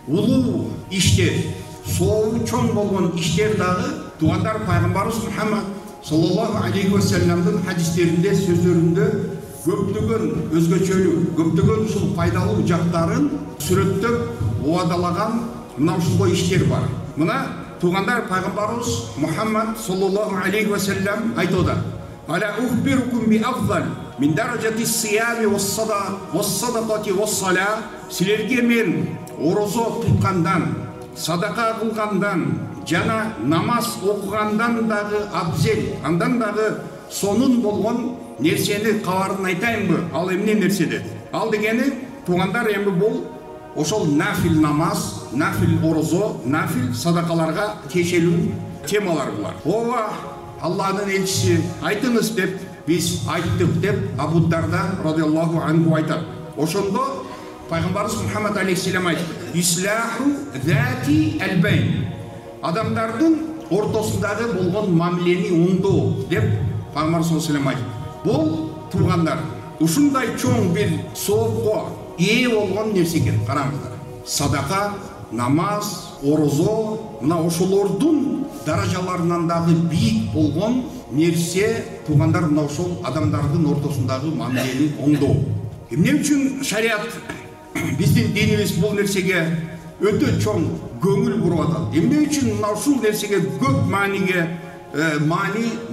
улуу иштер, соолу чоң болгон иштер дагы туугандар пайгамбарыбыз Мухаммад саллаллаху алейхи ва салламдын хадистеринде, сөздөрүндө көптөгөн өзгөчөлүк, көптөгөн ушул пайдалуу жактарын сүрөттөп убадалаган мына ушундай иштер бар. Мына туугандар пайгамбарыбыз Мухаммад саллаллаху алейхи ва саллам айтты: "Ала ухбирукум би афдал мин даражати сиями вас-садакати вас-сала". Силерге мен орозо туткандан, садака кылгандан жана намаз окугандан дагы абзел, андан дагы сонун болгон нерсени кабарын айтайынбы? Ал эмне нерседе? Ал дегени туугандар эми бул ошол нафил намаз, нафил орозо, нафил садакаларга тиешелүү темалар булар. Ооба, Аллахтын элчиси айтыңыз деп биз айттык деп Абу Дарда радиаллаху анху айтат. Ошондо пайгамбарыбыз Мухаммад алейхиссалам айтты: "Ислаху зати албайн". Адамдардын ортосундагы болгон мамилени оңдоо деп пайгамбарыбыз алейхиссалам айтты. Бул туугандар ушундай чоң бир соопко ээ болгон нерсе экен. Караңыздар. Садака, намаз, орозо, мына ошолордун даражаларынан дагы бийик болгон нерсе туугандар мына ошол адамдардын ортосундагы мамилени оңдоо. Эмне үчүн шариат биздин динибиз бул нерсеге өтө чоң көңүл буруп атат? Эмне үчүн мына ушул нерсеге көп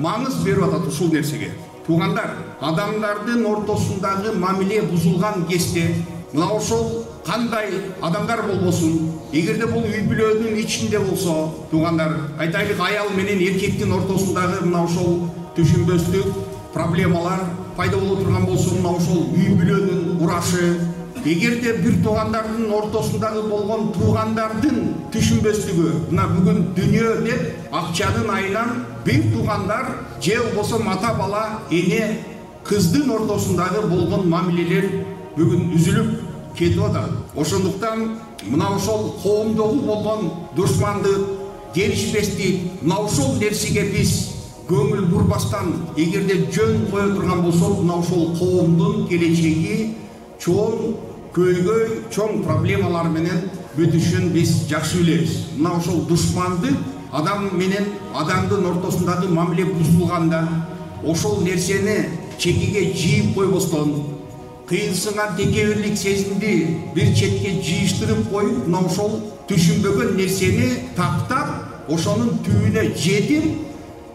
маңыз берип атат ушул нерсеге? Туугандар, адамдардын ортосундагы мамиле бузулган кезде мына ошол кандай адамдар болбосун, эгерде бул үй бүлөнүн ичинде болсо, туугандар, айтайлык аял менен эркектин ортосундагы мына ошол түшүнбөстүк проблемалар пайда боло турган болсо, мына ошол үй бүлөнүн урашы, эгерде бир туугандардын ортосундагы болгон туугандардын түшүнбөстүгү, мына бүгүн дүнүйө деп акчанын айынан бир туугандар же болбосо ата бала, эне кыздын ортосундагы болгон мамилелер бүгүн үзүлүп кетип атат. Ошондуктан мына ошол коомдогу болгон душмандык, келишпестик, мына ошол нерсеге биз көңүл бурбастан эгерде жөн кое турган болсок, мына ошол коомдун келечеги чоң көйгөй, чоң проблемалар менен бүтүшүн биз жакшы билебиз. Мына ошол душмандык, адам менен адамдын ортосундагы мамиле бузулганда, ошол нерсени чекиге жийип койбостон, кыйынсыган текебирлик сезимди бир четке жыйыштырып коюп, мына ошол түшүнбөгөн нерсени тактап, ошонун түбүнө жетип,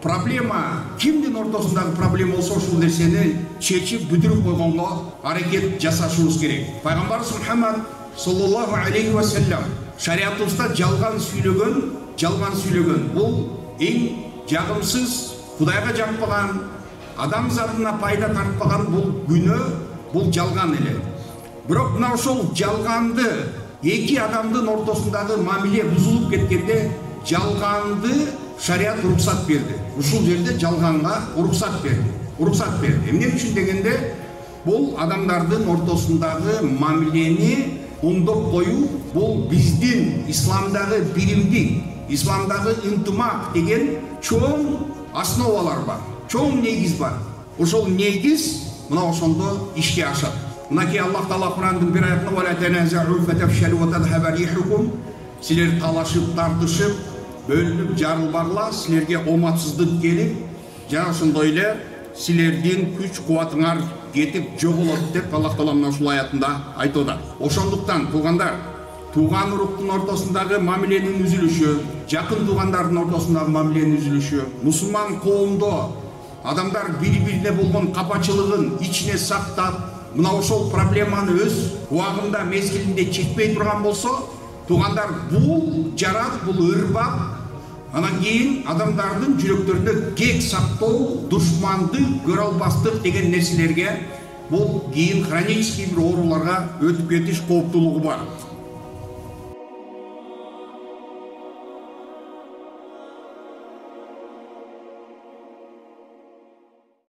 проблема кимдин ортосундагы проблема болсо ошол нерсени чечип бүтүрүп койгонго аракет жасашыбыз керек. Пайгамбарыбыз Мухаммад саллаллаху алейхи ва саллам шариатыбызда жалган сүйлөгөн бул эң жагымсыз, Кудайга жакпаган, адам затына пайда тартпаган бул күнөө, бул жалган эле. Бирок мына ошол жалганды эки адамдын ортосундагы мамиле бузулуп кеткенде жалганды шариат уруксат берди. Ушул жерде жалганга уруксат берди. Эмне үчүн дегенде, бул адамдардын ортосундагы мамилени оңдоп коюу, бул биздин исламдагы биримдик, исламдагы интимак деген чоң основалар бар, чоң негиз бар. Ошол негиз мына ошондо ишке ашат. Мынакей Аллах Таала Курандын бир аятында "Ва ла таназа'у фатафшалу ва тадхаба рихукум", силер талашып, тартышып, бөлүнүп жарылбагыла, силерге оматсыздык келип, жана ошондой эле силердин күч кубатыңар кетип жоголот деп Аллах Таала мына ушул аятында айтып атат. Ошондуктан туугандар, тууган уруктун ортосундагы мамиленин үзүлүшү, жакын туугандардын ортосундагы мамиленин үзүлүшү, мусулман коомдо адамдар бири-бирине болгон капачылыгын ичине сактап, мына ошол проблеманы өз убагында, мезгилинде чекпей турган болсо, туугандар, бул жарат, бул ырбап, анан кийин адамдардын жүрөктөрүндө кек сактоо, душмандык, көрө албастык деген нерселерге, бул кийин хронический бир ооруларга өтүп кетиш кооптуулугу бар.